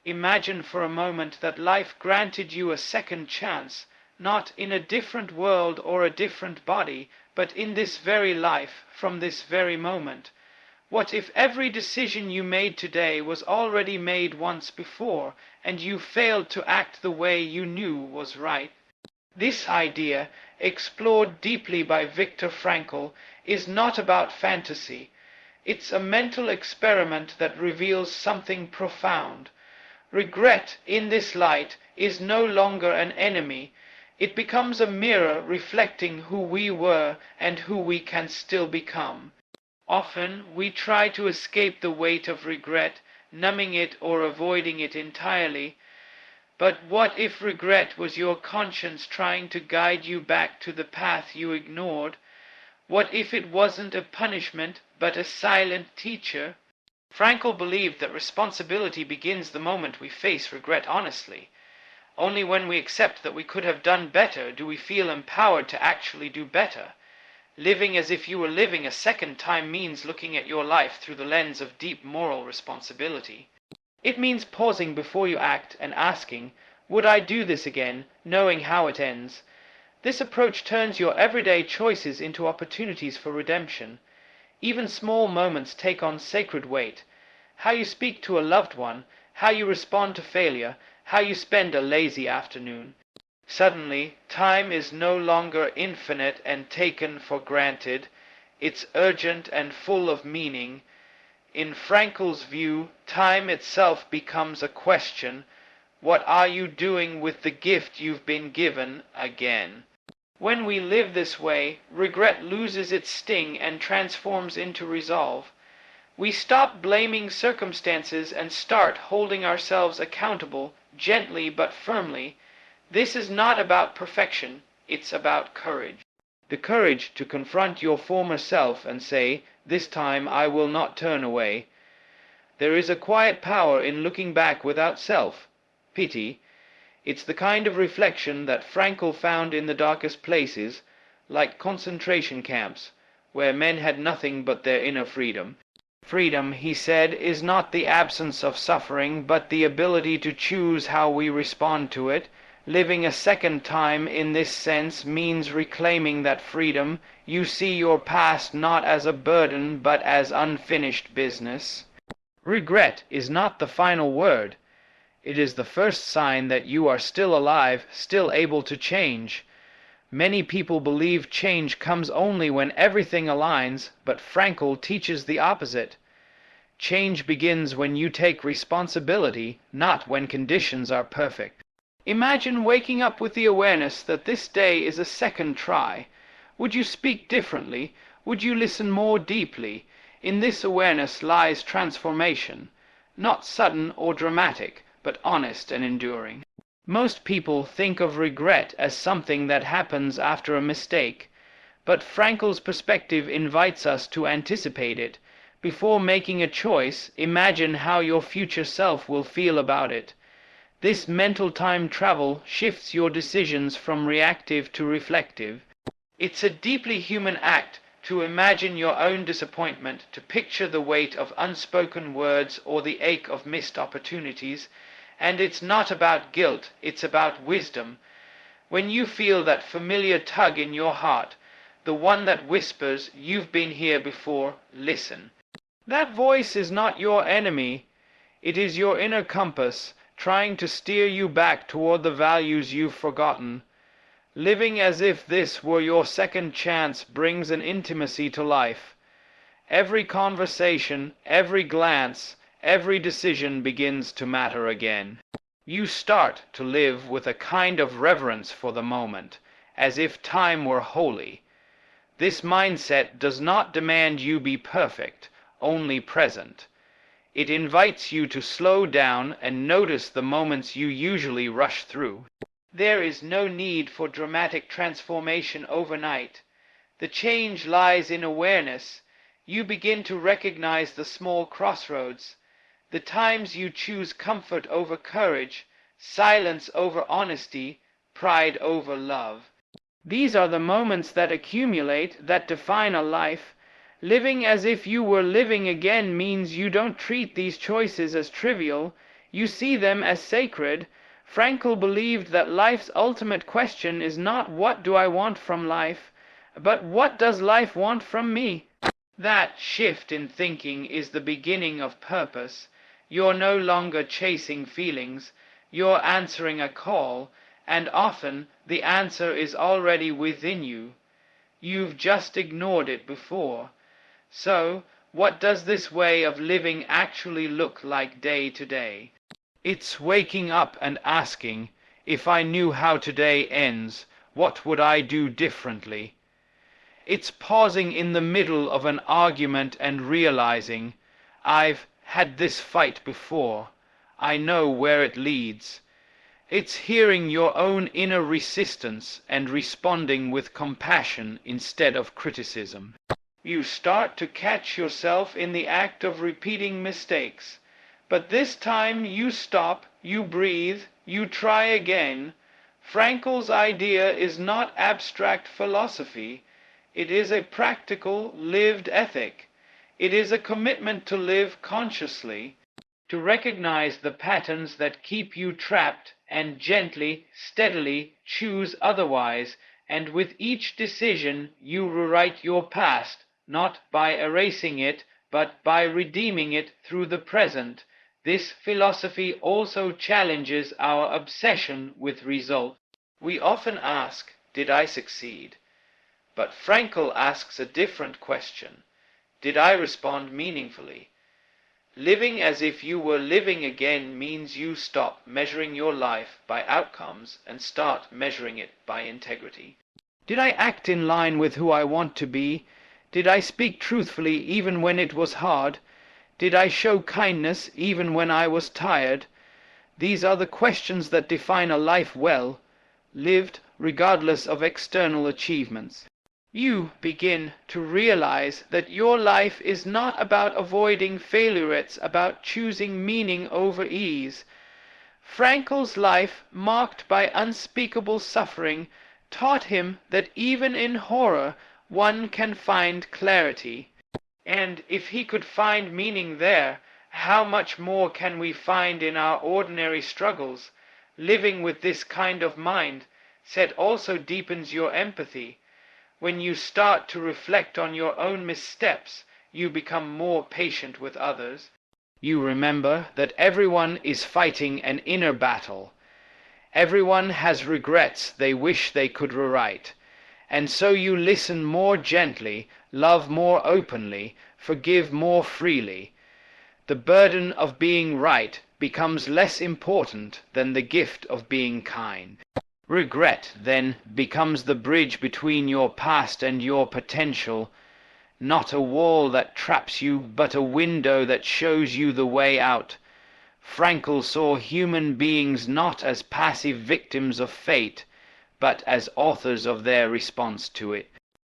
Imagine for a moment that life granted you a second chance, not in a different world or a different body, but in this very life, from this very moment. What if every decision you made today was already made once before, and you failed to act the way you knew was right? This idea, explored deeply by Viktor Frankl, is not about fantasy. It's a mental experiment that reveals something profound. Regret, in this light, is no longer an enemy. It becomes a mirror reflecting who we were and who we can still become. Often we try to escape the weight of regret, numbing it or avoiding it entirely. But what if regret was your conscience trying to guide you back to the path you ignored? What if it wasn't a punishment, but a silent teacher? Frankl believed that responsibility begins the moment we face regret honestly. Only when we accept that we could have done better do we feel empowered to actually do better. Living as if you were living a second time means looking at your life through the lens of deep moral responsibility. It means pausing before you act and asking, would I do this again, knowing how it ends? This approach turns your everyday choices into opportunities for redemption. Even small moments take on sacred weight. How you speak to a loved one, how you respond to failure, how you spend a lazy afternoon. Suddenly, time is no longer infinite and taken for granted. It's urgent and full of meaning. In Frankl's view, time itself becomes a question. What are you doing with the gift you've been given again? When we live this way, regret loses its sting and transforms into resolve. We stop blaming circumstances and start holding ourselves accountable, gently but firmly. This is not about perfection, it's about courage. The courage to confront your former self and say, this time I will not turn away. There is a quiet power in looking back without self-pity. It's the kind of reflection that Frankl found in the darkest places, like concentration camps, where men had nothing but their inner freedom. Freedom, he said, is not the absence of suffering, but the ability to choose how we respond to it. Living a second time in this sense means reclaiming that freedom. You see your past not as a burden, but as unfinished business. Regret is not the final word. It is the first sign that you are still alive, still able to change. Many people believe change comes only when everything aligns, but Frankl teaches the opposite. Change begins when you take responsibility, not when conditions are perfect. Imagine waking up with the awareness that this day is a second try. Would you speak differently? Would you listen more deeply? In this awareness lies transformation, not sudden or dramatic, but honest and enduring. Most people think of regret as something that happens after a mistake, but Frankl's perspective invites us to anticipate it. Before making a choice, imagine how your future self will feel about it. This mental time travel shifts your decisions from reactive to reflective. It's a deeply human act to imagine your own disappointment, to picture the weight of unspoken words or the ache of missed opportunities. And it's not about guilt, it's about wisdom. When you feel that familiar tug in your heart, the one that whispers, you've been here before, listen. That voice is not your enemy. It is your inner compass, trying to steer you back toward the values you've forgotten. Living as if this were your second chance brings an intimacy to life. Every conversation, every glance, every decision begins to matter again. You start to live with a kind of reverence for the moment, as if time were holy. This mindset does not demand you be perfect, only present. It invites you to slow down and notice the moments you usually rush through. There is no need for dramatic transformation overnight. The change lies in awareness. You begin to recognize the small crossroads, the times you choose comfort over courage, silence over honesty, pride over love. These are the moments that accumulate, that define a life. Living as if you were living again means you don't treat these choices as trivial. You see them as sacred. Frankl believed that life's ultimate question is not what do I want from life, but what does life want from me? That shift in thinking is the beginning of purpose. You're no longer chasing feelings, you're answering a call, and often the answer is already within you. You've just ignored it before. So, what does this way of living actually look like day to day? It's waking up and asking, if I knew how today ends, what would I do differently? It's pausing in the middle of an argument and realizing, I've had this fight before. I know where it leads. It's hearing your own inner resistance and responding with compassion instead of criticism. You start to catch yourself in the act of repeating mistakes. But this time you stop, you breathe, you try again. Frankl's idea is not abstract philosophy. It is a practical, lived ethic. It is a commitment to live consciously, to recognize the patterns that keep you trapped and gently, steadily choose otherwise, and with each decision you rewrite your past, not by erasing it, but by redeeming it through the present. This philosophy also challenges our obsession with results. We often ask, did I succeed? But Frankl asks a different question. Did I respond meaningfully? Living as if you were living again means you stop measuring your life by outcomes and start measuring it by integrity. Did I act in line with who I want to be? Did I speak truthfully even when it was hard? Did I show kindness even when I was tired? These are the questions that define a life well lived regardless of external achievements. You begin to realize that your life is not about avoiding failure, it's about choosing meaning over ease. Frankl's life, marked by unspeakable suffering, taught him that even in horror one can find clarity. And if he could find meaning there, how much more can we find in our ordinary struggles? Living with this kind of mind said also deepens your empathy. When you start to reflect on your own missteps, you become more patient with others. You remember that everyone is fighting an inner battle. Everyone has regrets they wish they could rewrite. And so you listen more gently, love more openly, forgive more freely. The burden of being right becomes less important than the gift of being kind. Regret, then, becomes the bridge between your past and your potential, not a wall that traps you, but a window that shows you the way out. Frankl saw human beings not as passive victims of fate, but as authors of their response to it.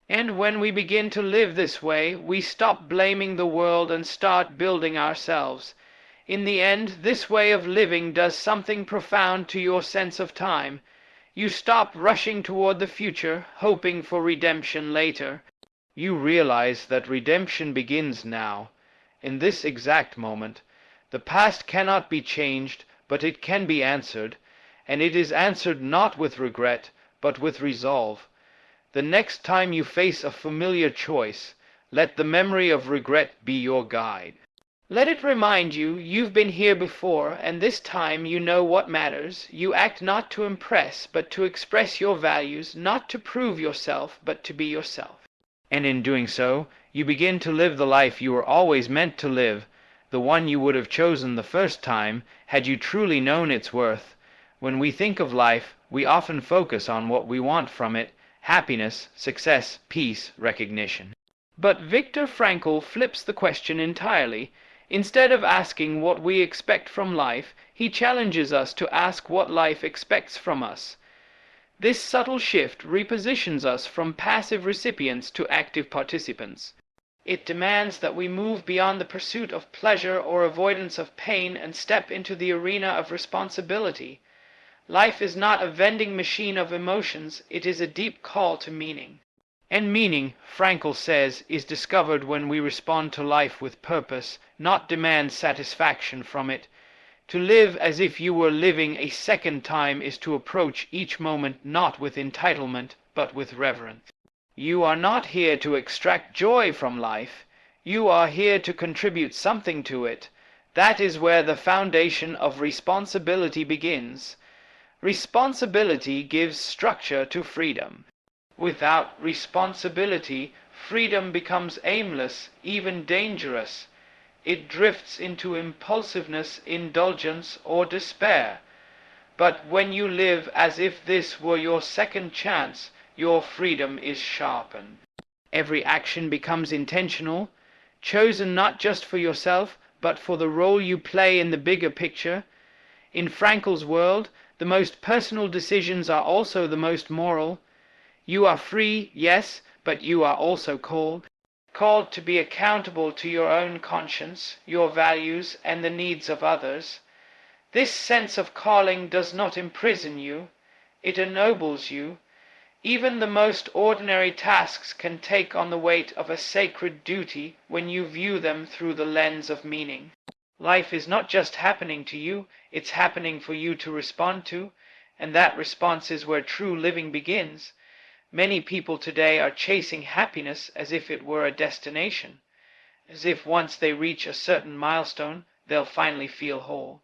And when we begin to live this way, we stop blaming the world and start building ourselves. In the end, this way of living does something profound to your sense of time. You stop rushing toward the future, hoping for redemption later. You realize that redemption begins now, in this exact moment. The past cannot be changed, but it can be answered, and it is answered not with regret, but with resolve. The next time you face a familiar choice, let the memory of regret be your guide. Let it remind you you've been here before, and this time you know what matters. You act not to impress, but to express your values, not to prove yourself, but to be yourself. And in doing so, you begin to live the life you were always meant to live, the one you would have chosen the first time had you truly known its worth. When we think of life, we often focus on what we want from it: happiness, success, peace, recognition. But Viktor Frankl flips the question entirely. Instead of asking what we expect from life, he challenges us to ask what life expects from us. This subtle shift repositions us from passive recipients to active participants. It demands that we move beyond the pursuit of pleasure or avoidance of pain and step into the arena of responsibility. Life is not a vending machine of emotions, it is a deep call to meaning. And meaning, Frankl says, is discovered when we respond to life with purpose, not demand satisfaction from it. To live as if you were living a second time is to approach each moment not with entitlement, but with reverence. You are not here to extract joy from life. You are here to contribute something to it. That is where the foundation of responsibility begins. Responsibility gives structure to freedom. Without responsibility, freedom becomes aimless, even dangerous. It drifts into impulsiveness, indulgence, or despair. But when you live as if this were your second chance, your freedom is sharpened. Every action becomes intentional, chosen not just for yourself, but for the role you play in the bigger picture. In Frankl's world, the most personal decisions are also the most moral. You are free, yes, but you are also called. Called to be accountable to your own conscience, your values, and the needs of others. This sense of calling does not imprison you, it ennobles you. Even the most ordinary tasks can take on the weight of a sacred duty when you view them through the lens of meaning. Life is not just happening to you, it's happening for you to respond to, and that response is where true living begins. Many people today are chasing happiness as if it were a destination, as if once they reach a certain milestone, they'll finally feel whole.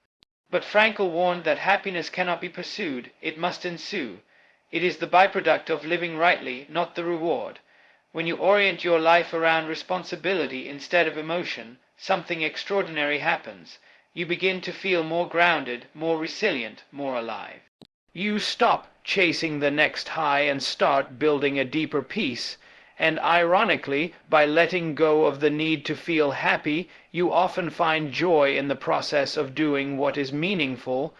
But Frankl warned that happiness cannot be pursued, it must ensue. It is the byproduct of living rightly, not the reward. When you orient your life around responsibility instead of emotion, something extraordinary happens. You begin to feel more grounded, more resilient, more alive. You stop chasing the next high and start building a deeper peace. And ironically, by letting go of the need to feel happy, you often find joy in the process of doing what is meaningful.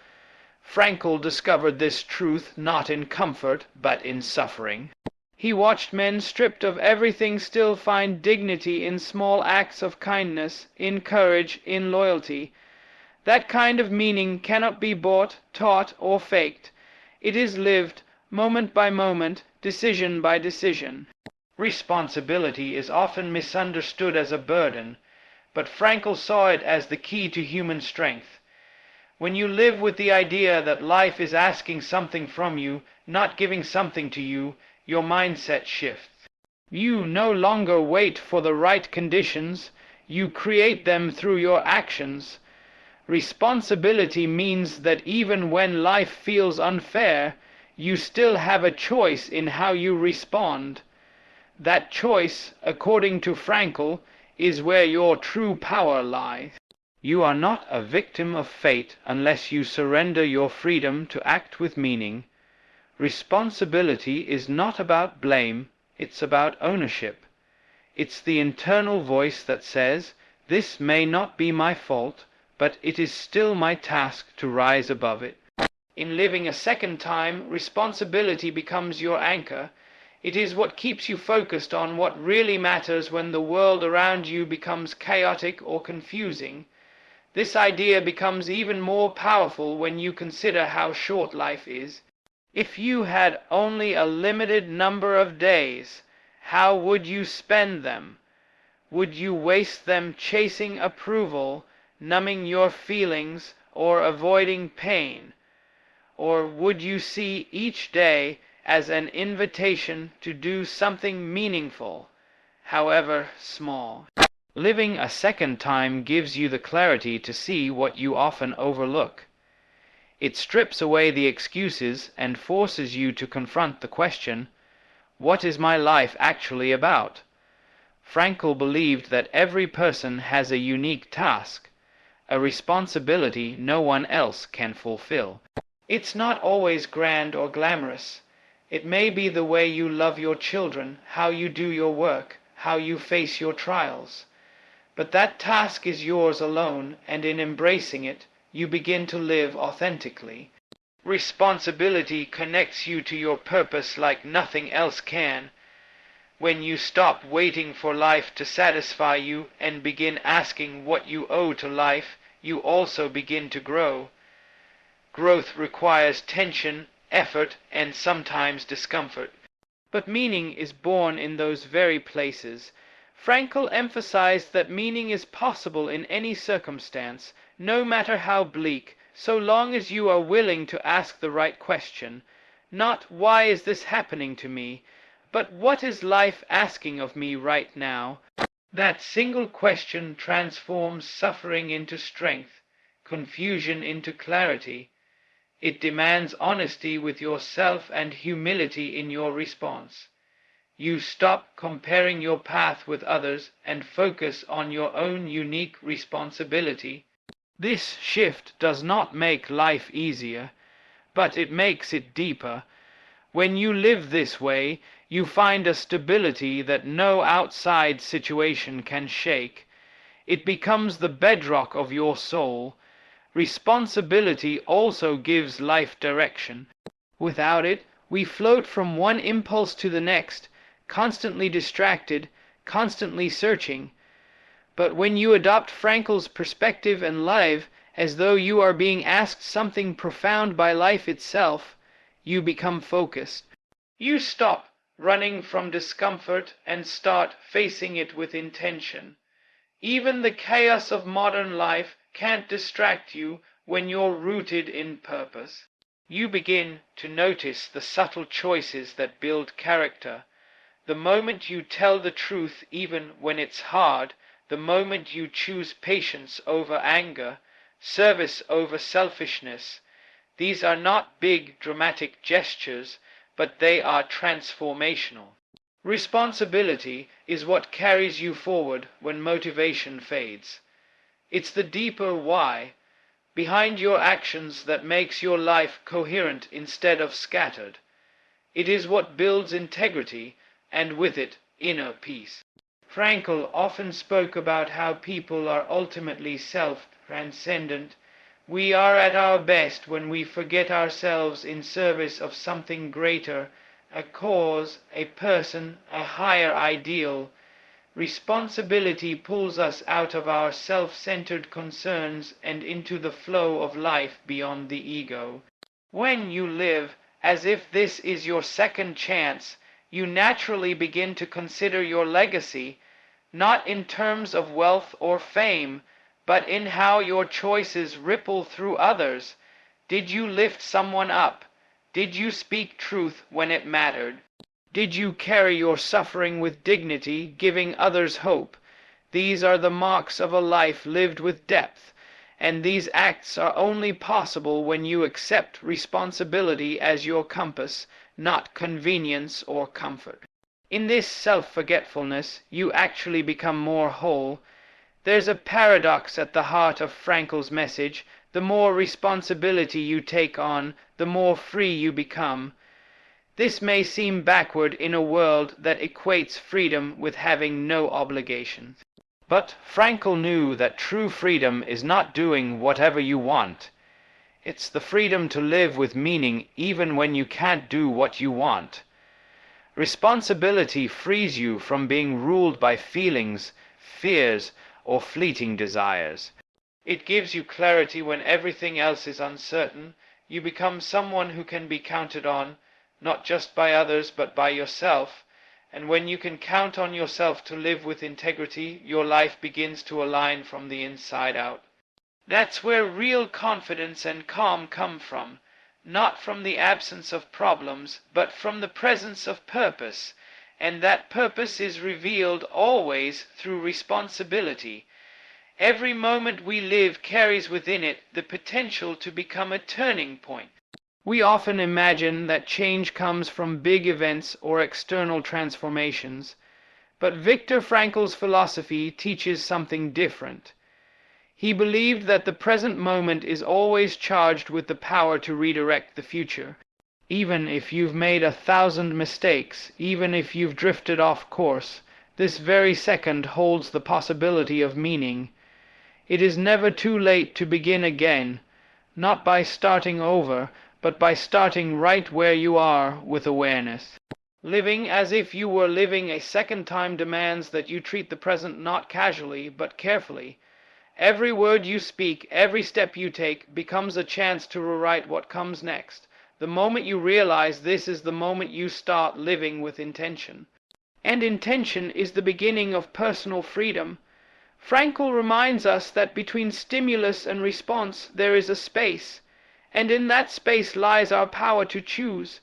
Frankl discovered this truth not in comfort, but in suffering. He watched men stripped of everything still find dignity in small acts of kindness, in courage, in loyalty. That kind of meaning cannot be bought, taught, or faked. It is lived, moment by moment, decision by decision. Responsibility is often misunderstood as a burden, but Frankl saw it as the key to human strength. When you live with the idea that life is asking something from you, not giving something to you, your mindset shifts. You no longer wait for the right conditions, you create them through your actions. Responsibility means that even when life feels unfair, you still have a choice in how you respond. That choice, according to Frankl, is where your true power lies. You are not a victim of fate unless you surrender your freedom to act with meaning. Responsibility is not about blame, it's about ownership. It's the internal voice that says, "This may not be my fault, but it is still my task to rise above it." In living a second time, responsibility becomes your anchor. It is what keeps you focused on what really matters when the world around you becomes chaotic or confusing. This idea becomes even more powerful when you consider how short life is. If you had only a limited number of days, how would you spend them? Would you waste them chasing approval, numbing your feelings, or avoiding pain? Or would you see each day as an invitation to do something meaningful, however small? Living a second time gives you the clarity to see what you often overlook. It strips away the excuses and forces you to confront the question, what is my life actually about? Frankl believed that every person has a unique task, a responsibility no one else can fulfill. It's not always grand or glamorous. It may be the way you love your children, how you do your work, how you face your trials. But that task is yours alone, and in embracing it, you begin to live authentically. Responsibility connects you to your purpose like nothing else can. When you stop waiting for life to satisfy you and begin asking what you owe to life, you also begin to grow. Growth requires tension, effort, and sometimes discomfort. But meaning is born in those very places. Frankl emphasized that meaning is possible in any circumstance, no matter how bleak, so long as you are willing to ask the right question. Not why is this happening to me, but what is life asking of me right now? That single question transforms suffering into strength, confusion into clarity. It demands honesty with yourself and humility in your response. You stop comparing your path with others and focus on your own unique responsibility. This shift does not make life easier, but it makes it deeper. When you live this way, you find a stability that no outside situation can shake. It becomes the bedrock of your soul. Responsibility also gives life direction. Without it, we float from one impulse to the next, constantly distracted, constantly searching. But when you adopt Frankl's perspective and live as though you are being asked something profound by life itself, you become focused. You stop running from discomfort and start facing it with intention. Even the chaos of modern life can't distract you when you're rooted in purpose. You begin to notice the subtle choices that build character. The moment you tell the truth even when it's hard, the moment you choose patience over anger, service over selfishness. These are not big dramatic gestures, but they are transformational. Responsibility is what carries you forward when motivation fades. It's the deeper why behind your actions that makes your life coherent instead of scattered. It is what builds integrity, and with it, inner peace. Frankl often spoke about how people are ultimately self-transcendent. We are at our best when we forget ourselves in service of something greater, a cause, a person, a higher ideal. Responsibility pulls us out of our self-centered concerns and into the flow of life beyond the ego. When you live as if this is your second chance, you naturally begin to consider your legacy, not in terms of wealth or fame, but in how your choices ripple through others. Did you lift someone up? Did you speak truth when it mattered? Did you carry your suffering with dignity, giving others hope? These are the marks of a life lived with depth, and these acts are only possible when you accept responsibility as your compass, not convenience or comfort. In this self-forgetfulness, you actually become more whole. There's a paradox at the heart of Frankl's message. The more responsibility you take on, the more free you become. This may seem backward in a world that equates freedom with having no obligations. But Frankl knew that true freedom is not doing whatever you want. It's the freedom to live with meaning even when you can't do what you want. Responsibility frees you from being ruled by feelings, fears, or fleeting desires. It gives you clarity when everything else is uncertain. You become someone who can be counted on, not just by others but by yourself. And when you can count on yourself to live with integrity, your life begins to align from the inside out. That's where real confidence and calm come from, not from the absence of problems, but from the presence of purpose. And that purpose is revealed always through responsibility. Every moment we live carries within it the potential to become a turning point. We often imagine that change comes from big events or external transformations, but Viktor Frankl's philosophy teaches something different. He believed that the present moment is always charged with the power to redirect the future. Even if you've made 1,000 mistakes, even if you've drifted off course, this very second holds the possibility of meaning. It is never too late to begin again, not by starting over, but by starting right where you are with awareness. Living as if you were living a second time demands that you treat the present not casually, but carefully. Every word you speak, every step you take, becomes a chance to rewrite what comes next. The moment you realize this is the moment you start living with intention. And intention is the beginning of personal freedom. Frankl reminds us that between stimulus and response there is a space, and in that space lies our power to choose.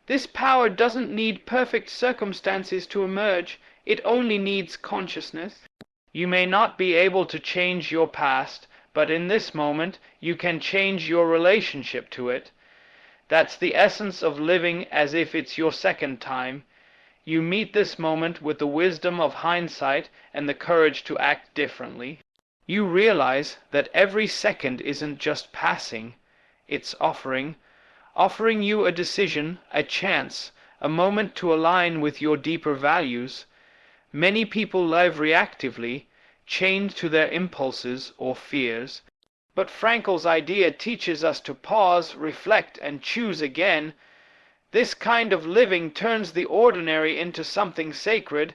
This power doesn't need perfect circumstances to emerge, it only needs consciousness. You may not be able to change your past, but in this moment you can change your relationship to it. That's the essence of living as if it's your second time. You meet this moment with the wisdom of hindsight and the courage to act differently. You realize that every second isn't just passing, it's offering you a decision, a chance, a moment to align with your deeper values. Many people live reactively, chained to their impulses or fears. But Frankl's idea teaches us to pause, reflect, and choose again. This kind of living turns the ordinary into something sacred.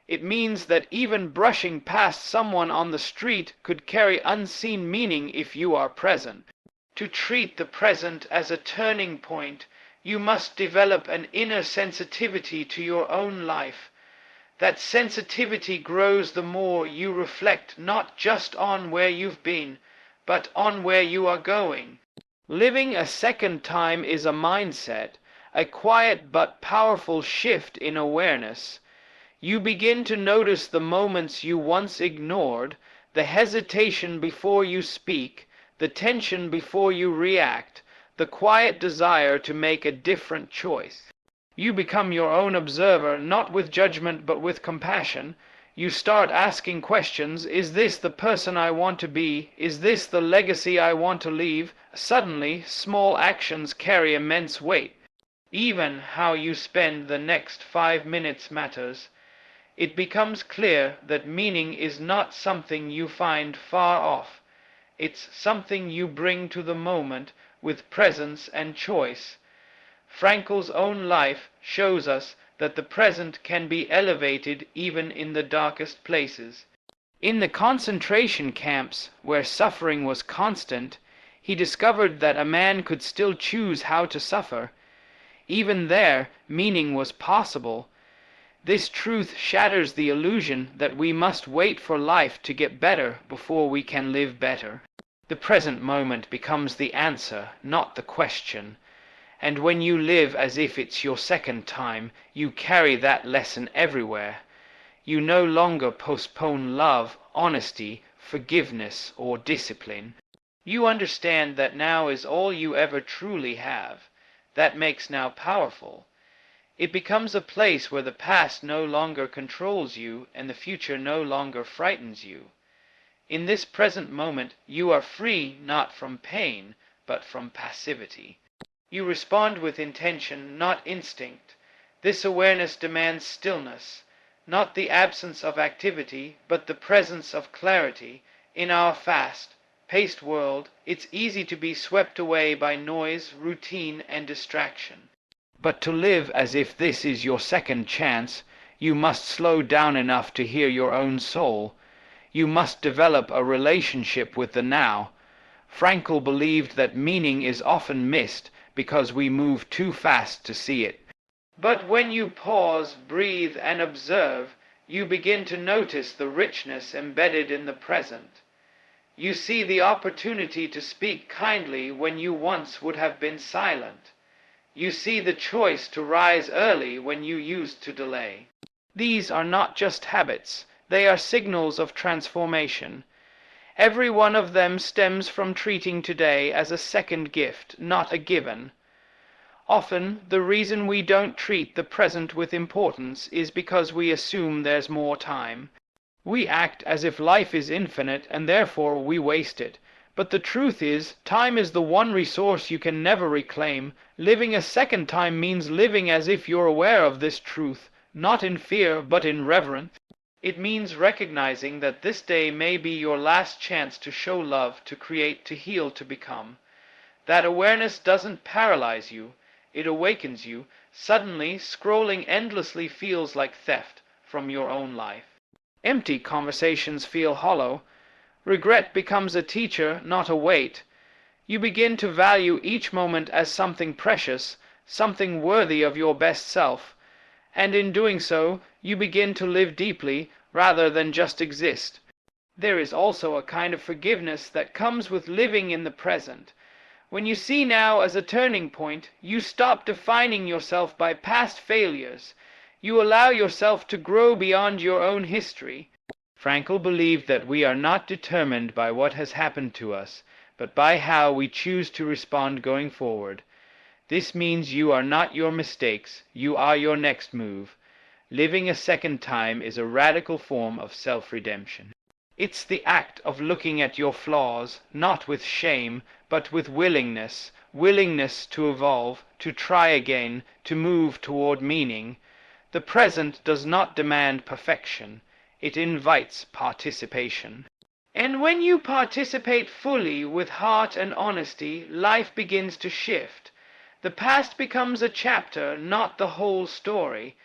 It means that even brushing past someone on the street could carry unseen meaning if you are present. To treat the present as a turning point, you must develop an inner sensitivity to your own life. That sensitivity grows the more you reflect not just on where you've been, but on where you are going. Living a second time is a mindset, a quiet but powerful shift in awareness. You begin to notice the moments you once ignored, the hesitation before you speak, the tension before you react, the quiet desire to make a different choice. You become your own observer, not with judgment but with compassion. You start asking questions. Is this the person I want to be? Is this the legacy I want to leave? Suddenly, small actions carry immense weight. Even how you spend the next 5 minutes matters. It becomes clear that meaning is not something you find far off. It's something you bring to the moment with presence and choice. Frankl's own life shows us that the present can be elevated even in the darkest places. In the concentration camps, where suffering was constant, he discovered that a man could still choose how to suffer. Even there, meaning was possible. This truth shatters the illusion that we must wait for life to get better before we can live better. The present moment becomes the answer, not the question. And when you live as if it's your second time, you carry that lesson everywhere. You no longer postpone love, honesty, forgiveness, or discipline. You understand that now is all you ever truly have. That makes now powerful. It becomes a place where the past no longer controls you and the future no longer frightens you. In this present moment, you are free not from pain, but from passivity. You respond with intention, not instinct. This awareness demands stillness, not the absence of activity, but the presence of clarity. In our fast-paced world, it's easy to be swept away by noise, routine, and distraction. But to live as if this is your second chance, you must slow down enough to hear your own soul. You must develop a relationship with the now. Frankl believed that meaning is often missed because we move too fast to see it. But when you pause, breathe, and observe, you begin to notice the richness embedded in the present. You see the opportunity to speak kindly when you once would have been silent. You see the choice to rise early when you used to delay. These are not just habits, they are signals of transformation. Every one of them stems from treating today as a second gift, not a given. Often, the reason we don't treat the present with importance is because we assume there's more time. We act as if life is infinite and therefore we waste it. But the truth is, time is the one resource you can never reclaim. Living a second time means living as if you're aware of this truth, not in fear but in reverence. It means recognizing that this day may be your last chance to show love, to create, to heal, to become. That awareness doesn't paralyze you, it awakens you. Suddenly, scrolling endlessly feels like theft from your own life. Empty conversations feel hollow. Regret becomes a teacher, not a weight. You begin to value each moment as something precious, something worthy of your best self. And in doing so, you begin to live deeply rather than just exist. There is also a kind of forgiveness that comes with living in the present. When you see now as a turning point, you stop defining yourself by past failures. You allow yourself to grow beyond your own history. Frankl believed that we are not determined by what has happened to us, but by how we choose to respond going forward. This means you are not your mistakes, you are your next move. Living a second time is a radical form of self-redemption. It's the act of looking at your flaws, not with shame, but with willingness to evolve, to try again, to move toward meaning. The present does not demand perfection. It invites participation. And when you participate fully with heart and honesty, life begins to shift. The past becomes a chapter, not the whole story.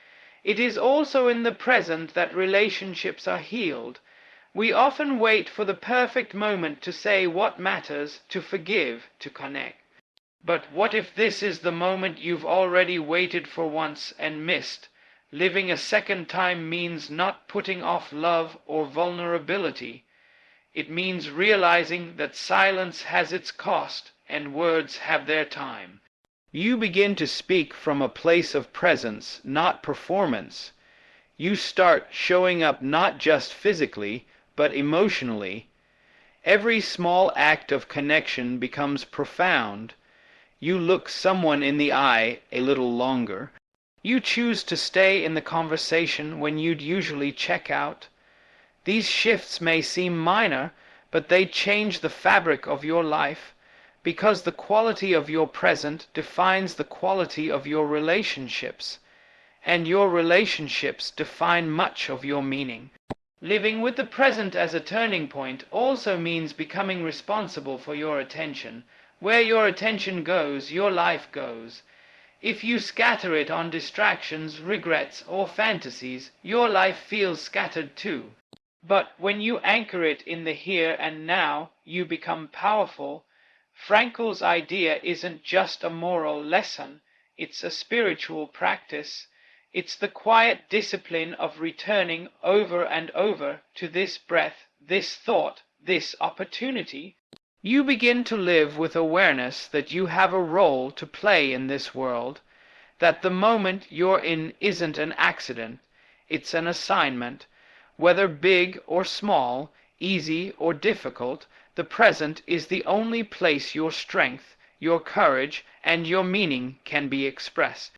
It is also in the present that relationships are healed. We often wait for the perfect moment to say what matters, to forgive, to connect. But what if this is the moment you've already waited for once and missed? Living a second time means not putting off love or vulnerability. It means realizing that silence has its cost and words have their time. You begin to speak from a place of presence, not performance. You start showing up not just physically, but emotionally. Every small act of connection becomes profound. You look someone in the eye a little longer. You choose to stay in the conversation when you'd usually check out. These shifts may seem minor, but they change the fabric of your life, because the quality of your present defines the quality of your relationships, and your relationships define much of your meaning. Living with the present as a turning point also means becoming responsible for your attention. Where your attention goes, your life goes. If you scatter it on distractions, regrets, or fantasies, your life feels scattered too. But when you anchor it in the here and now, you become powerful. Frankl's idea isn't just a moral lesson, it's a spiritual practice. It's the quiet discipline of returning over and over to this breath, this thought, this opportunity. You begin to live with awareness that you have a role to play in this world, that the moment you're in isn't an accident, it's an assignment. Whether big or small, easy or difficult, the present is the only place your strength, your courage, and your meaning can be expressed.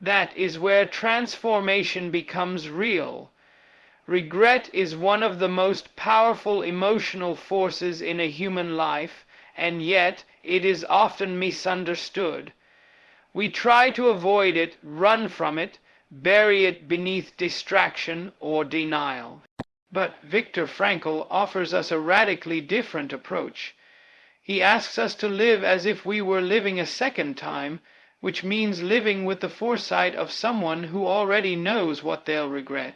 That is where transformation becomes real. Regret is one of the most powerful emotional forces in a human life, and yet it is often misunderstood. We try to avoid it, run from it, bury it beneath distraction or denial. But Viktor Frankl offers us a radically different approach. He asks us to live as if we were living a second time, which means living with the foresight of someone who already knows what they'll regret.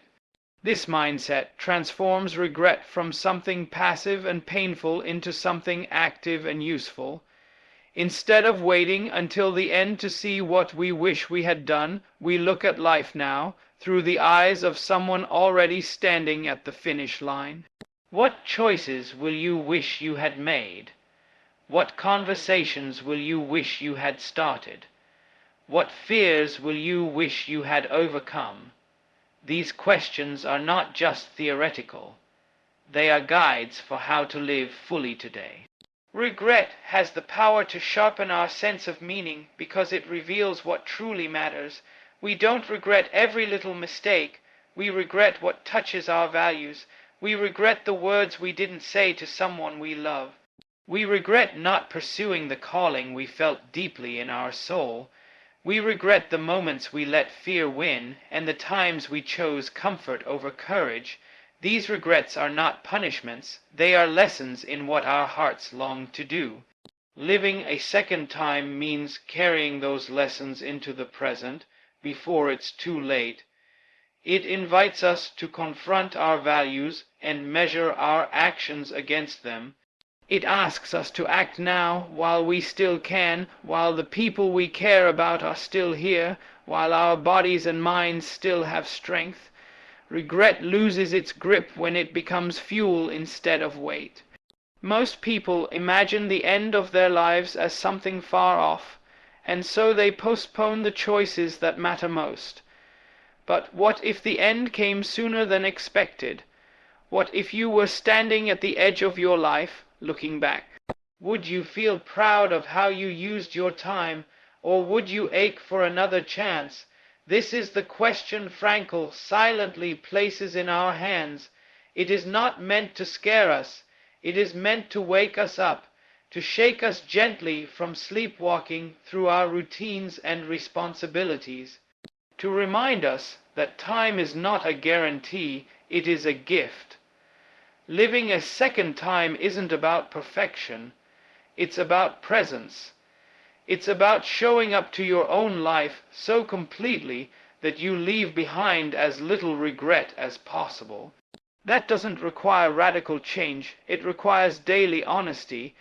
This mindset transforms regret from something passive and painful into something active and useful. Instead of waiting until the end to see what we wish we had done, we look at life now through the eyes of someone already standing at the finish line. What choices will you wish you had made? What conversations will you wish you had started? What fears will you wish you had overcome? These questions are not just theoretical. They are guides for how to live fully today. Regret has the power to sharpen our sense of meaning because it reveals what truly matters. We don't regret every little mistake. We regret what touches our values. We regret the words we didn't say to someone we love. We regret not pursuing the calling we felt deeply in our soul. We regret the moments we let fear win and the times we chose comfort over courage. These regrets are not punishments, they are lessons in what our hearts long to do. Living a second time means carrying those lessons into the present before it's too late. It invites us to confront our values and measure our actions against them. It asks us to act now while we still can, while the people we care about are still here, while our bodies and minds still have strength. Regret loses its grip when it becomes fuel instead of weight. Most people imagine the end of their lives as something far off, and so they postpone the choices that matter most. But what if the end came sooner than expected? What if you were standing at the edge of your life, looking back? Would you feel proud of how you used your time, or would you ache for another chance? This is the question Frankl silently places in our hands. It is not meant to scare us. It is meant to wake us up, to shake us gently from sleepwalking through our routines and responsibilities, to remind us that time is not a guarantee, it is a gift. Living a second time isn't about perfection, it's about presence. It's about showing up to your own life so completely that you leave behind as little regret as possible. That doesn't require radical change, it requires daily honesty.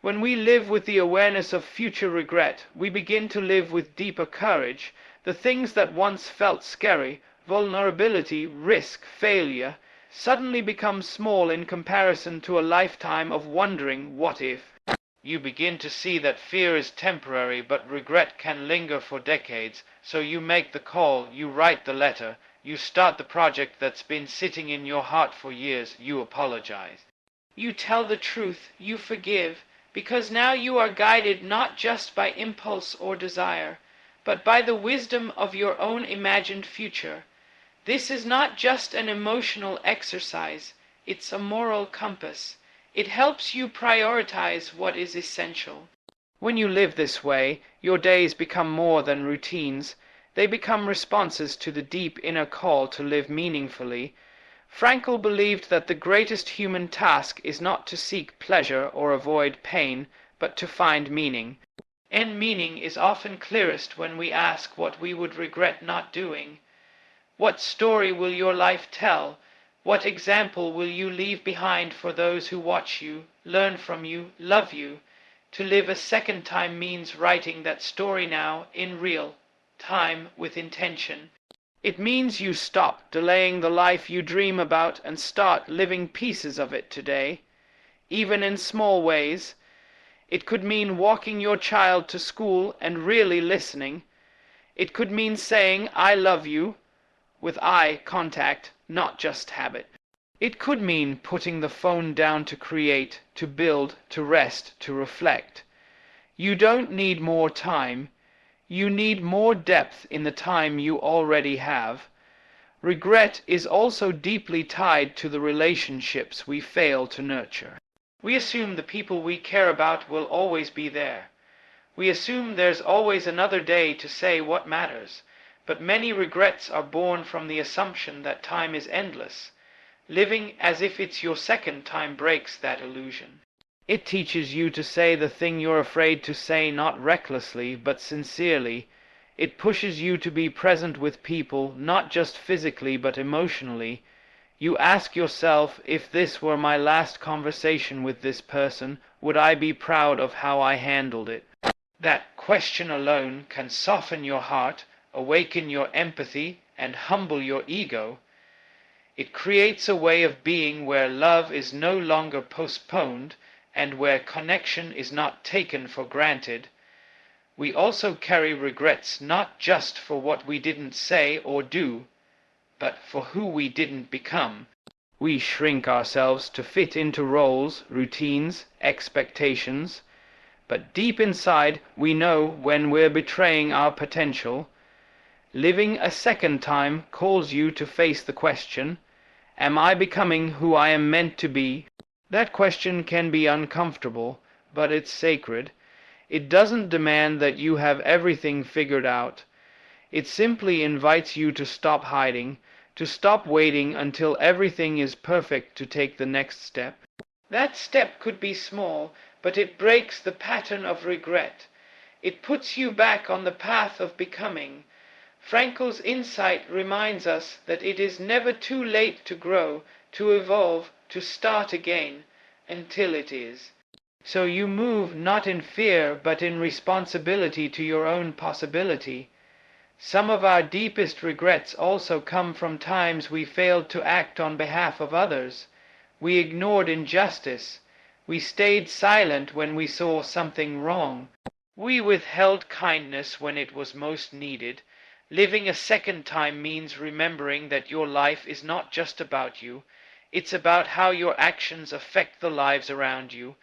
When we live with the awareness of future regret, we begin to live with deeper courage. The things that once felt scary, vulnerability, risk, failure, suddenly become small in comparison to a lifetime of wondering what if. You begin to see that fear is temporary, but regret can linger for decades. So you make the call, you write the letter, you start the project that's been sitting in your heart for years, you apologize. You tell the truth, you forgive, because now you are guided not just by impulse or desire, but by the wisdom of your own imagined future. This is not just an emotional exercise, it's a moral compass. It helps you prioritize what is essential. When you live this way, your days become more than routines. They become responses to the deep inner call to live meaningfully. Frankl believed that the greatest human task is not to seek pleasure or avoid pain, but to find meaning. And meaning is often clearest when we ask what we would regret not doing. What story will your life tell? What example will you leave behind for those who watch you, learn from you, love you? To live a second time means writing that story now in real time with intention. It means you stop delaying the life you dream about and start living pieces of it today, even in small ways. It could mean walking your child to school and really listening. It could mean saying, "I love you," with eye contact, not just habit. It could mean putting the phone down to create, to build, to rest, to reflect. You don't need more time. You need more depth in the time you already have. Regret is also deeply tied to the relationships we fail to nurture. We assume the people we care about will always be there. We assume there's always another day to say what matters. But many regrets are born from the assumption that time is endless. Living as if it's your second time breaks that illusion. It teaches you to say the thing you're afraid to say, not recklessly, but sincerely. It pushes you to be present with people, not just physically, but emotionally. You ask yourself, if this were my last conversation with this person, would I be proud of how I handled it? That question alone can soften your heart, awaken your empathy, and humble your ego. It creates a way of being where love is no longer postponed and where connection is not taken for granted. We also carry regrets not just for what we didn't say or do, but for who we didn't become. We shrink ourselves to fit into roles, routines, expectations, but deep inside we know when we're betraying our potential. Living a second time calls you to face the question, am I becoming who I am meant to be? That question can be uncomfortable, but it's sacred. It doesn't demand that you have everything figured out. It simply invites you to stop hiding, to stop waiting until everything is perfect to take the next step. That step could be small, but it breaks the pattern of regret. It puts you back on the path of becoming. Frankl's insight reminds us that it is never too late to grow, to evolve, to start again, until it is. So you move not in fear, but in responsibility to your own possibility. Some of our deepest regrets also come from times we failed to act on behalf of others. We ignored injustice. We stayed silent when we saw something wrong. We withheld kindness when it was most needed. Living a second time means remembering that your life is not just about you. It's about how your actions affect the lives around you.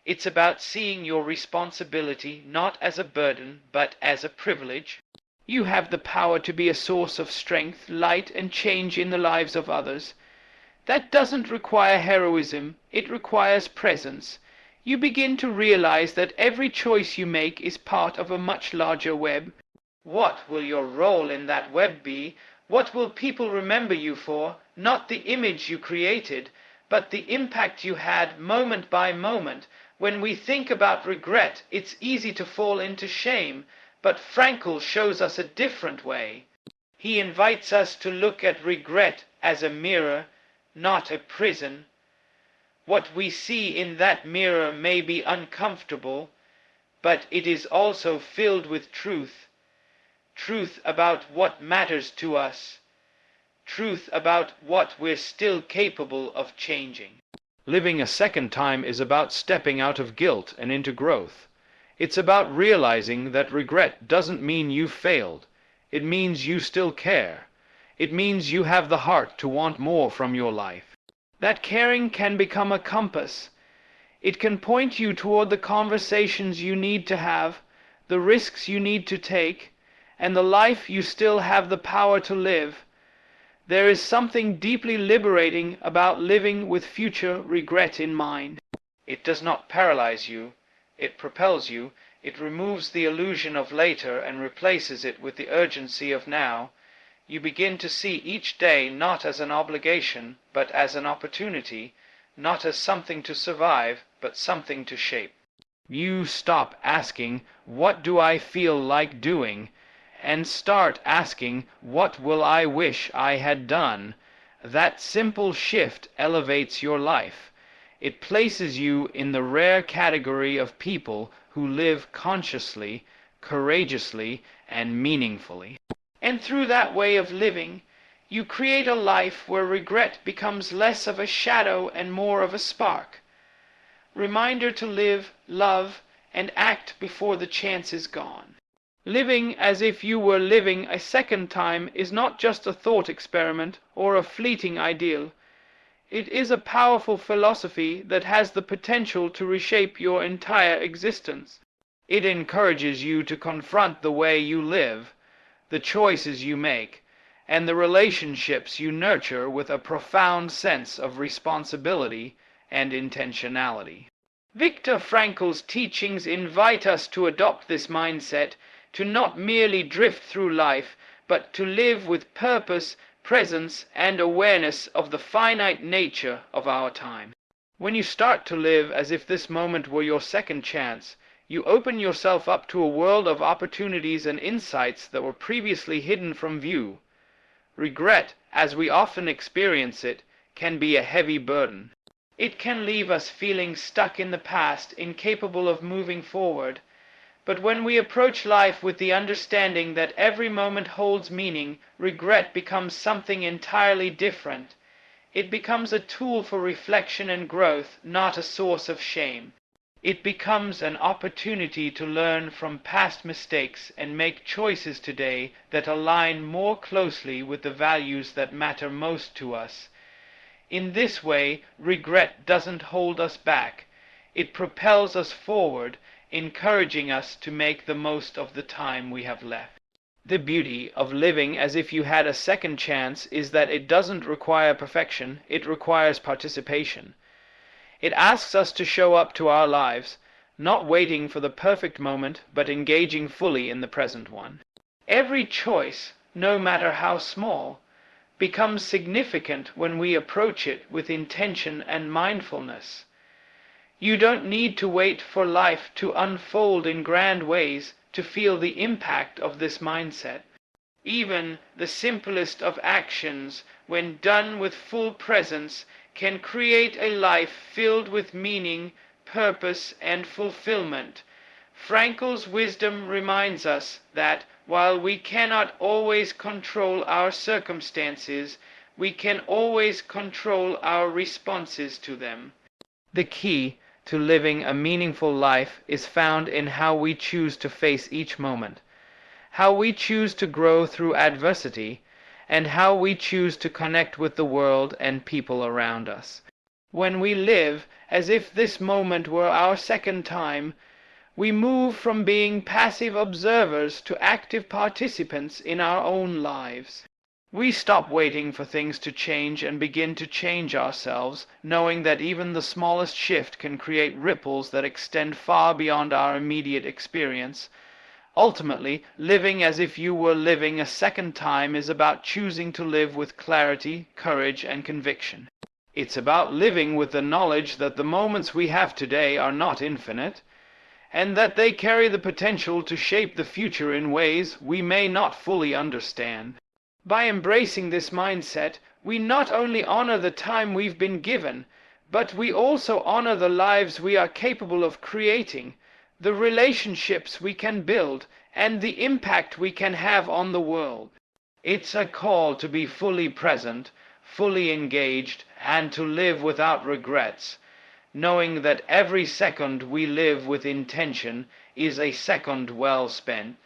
It's about seeing your responsibility not as a burden, but as a privilege. You have the power to be a source of strength, light, and change in the lives of others. That doesn't require heroism, it requires presence. You begin to realize that every choice you make is part of a much larger web. What will your role in that web be? What will people remember you for? Not the image you created, but the impact you had moment by moment. When we think about regret, it's easy to fall into shame. But Frankl shows us a different way. He invites us to look at regret as a mirror, not a prison. What we see in that mirror may be uncomfortable, but it is also filled with truth. Truth about what matters to us. Truth about what we're still capable of changing. Living a second time is about stepping out of guilt and into growth. It's about realizing that regret doesn't mean you failed. It means you still care. It means you have the heart to want more from your life. That caring can become a compass. It can point you toward the conversations you need to have, the risks you need to take, and the life you still have the power to live. There is something deeply liberating about living with future regret in mind. It does not paralyze you. It propels you. It removes the illusion of later and replaces it with the urgency of now. You begin to see each day not as an obligation, but as an opportunity, not as something to survive, but something to shape. You stop asking, "What do I feel like doing?" and start asking, "What will I wish I had done?" That simple shift elevates your life. It places you in the rare category of people who live consciously, courageously, and meaningfully. And through that way of living, you create a life where regret becomes less of a shadow and more of a spark. Reminder to live, love, and act before the chance is gone. Living as if you were living a second time is not just a thought experiment or a fleeting ideal. It is a powerful philosophy that has the potential to reshape your entire existence. It encourages you to confront the way you live, the choices you make, and the relationships you nurture with a profound sense of responsibility and intentionality. Viktor Frankl's teachings invite us to adopt this mindset, to not merely drift through life, but to live with purpose, presence, and awareness of the finite nature of our time. When you start to live as if this moment were your second chance, you open yourself up to a world of opportunities and insights that were previously hidden from view. Regret, as we often experience it, can be a heavy burden. It can leave us feeling stuck in the past, incapable of moving forward. But when we approach life with the understanding that every moment holds meaning, regret becomes something entirely different. It becomes a tool for reflection and growth, not a source of shame. It becomes an opportunity to learn from past mistakes and make choices today that align more closely with the values that matter most to us. In this way, regret doesn't hold us back. It propels us forward, encouraging us to make the most of the time we have left. The beauty of living as if you had a second chance is that it doesn't require perfection, it requires participation. It asks us to show up to our lives, not waiting for the perfect moment, but engaging fully in the present one. Every choice, no matter how small, becomes significant when we approach it with intention and mindfulness. You don't need to wait for life to unfold in grand ways to feel the impact of this mindset. Even the simplest of actions, when done with full presence, can create a life filled with meaning, purpose, and fulfillment. Frankl's wisdom reminds us that while we cannot always control our circumstances, we can always control our responses to them. The key to living a meaningful life is found in how we choose to face each moment, how we choose to grow through adversity, and how we choose to connect with the world and people around us. When we live as if this moment were our second time, we move from being passive observers to active participants in our own lives. We stop waiting for things to change and begin to change ourselves, knowing that even the smallest shift can create ripples that extend far beyond our immediate experience. Ultimately, living as if you were living a second time is about choosing to live with clarity, courage, and conviction. It's about living with the knowledge that the moments we have today are not infinite, and that they carry the potential to shape the future in ways we may not fully understand. By embracing this mindset, we not only honor the time we've been given, but we also honor the lives we are capable of creating, the relationships we can build, and the impact we can have on the world. It's a call to be fully present, fully engaged, and to live without regrets, knowing that every second we live with intention is a second well spent.